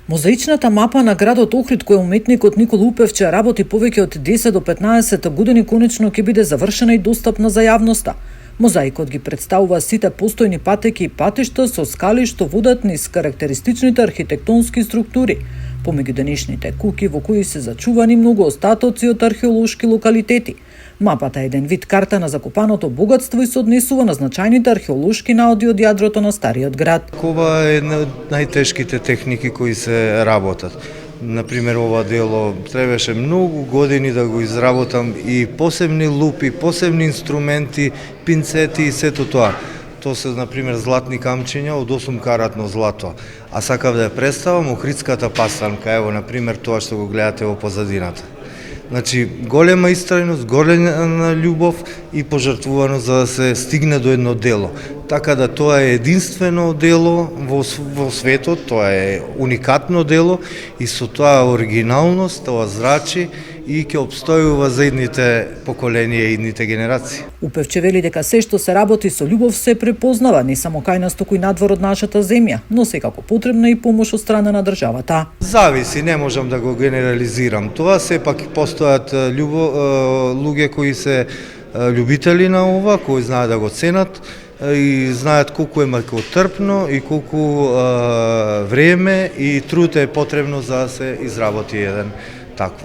Мозаичната мапа на градот Охрид, која уметникот Никола Упевче работи повеќе од 10 до 15 години, конечно ќе биде завршена и достапна за јавноста. Мозаикот ги представува сите постојни патеки и патишта со скали што водат низ карактеристичните архитектонски структури, помеѓу денешните куќи во кои се зачувани многу остатоци од археолошки локалитети. Мапата е еден вид карта на закопаното богатство и се однесува на значајните археолошки наоди од јадрото на стариот град. Ова е една од најтешките техники кои се работат. Например, ова дело требаше многу години да го изработам и посебни лупи, посебни инструменти, пинцети и сето тоа. Тоа се, например, златни камчиња од 8-каратно злато. А сакав да ја представам охридската пастанка, ево, например, тоа што го гледате во позадината. Значи, голема истрајност, голема љубов и пожртвуваност за да се стигне до едно дело. Така да тоа е единствено дело во светот, тоа е уникатно дело и со тоа оригиналност, тоа зрачи и ќе обстојува за идните поколенија и идните генерации. Упевче вели дека се што се работи со љубов се препознава не само кај нас, туку и надвор од нашата земја, но секако потребна и помош од страна на државата. Зависи, не можам да го генерализирам. Тоа сепак постојат луѓе кои се љубители на ова, кои знаат да го ценат и знаат колку е макотрпно и колку време и труд е потребно за да се изработи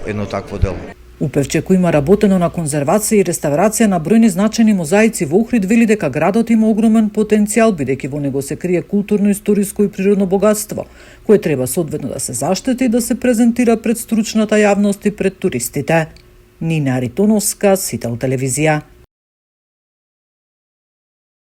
едно такво дело. Упевче, кој има работено на конзервација и реставрација на бројни значајни мозаици во Охрид, вели дека градот има огромен потенцијал, бидејќи во него се крие културно, историско и природно богатство, кое треба соодветно да се заштити и да се презентира пред стручната јавност и пред туристите. Нина Аритоновска, Сител телевизија.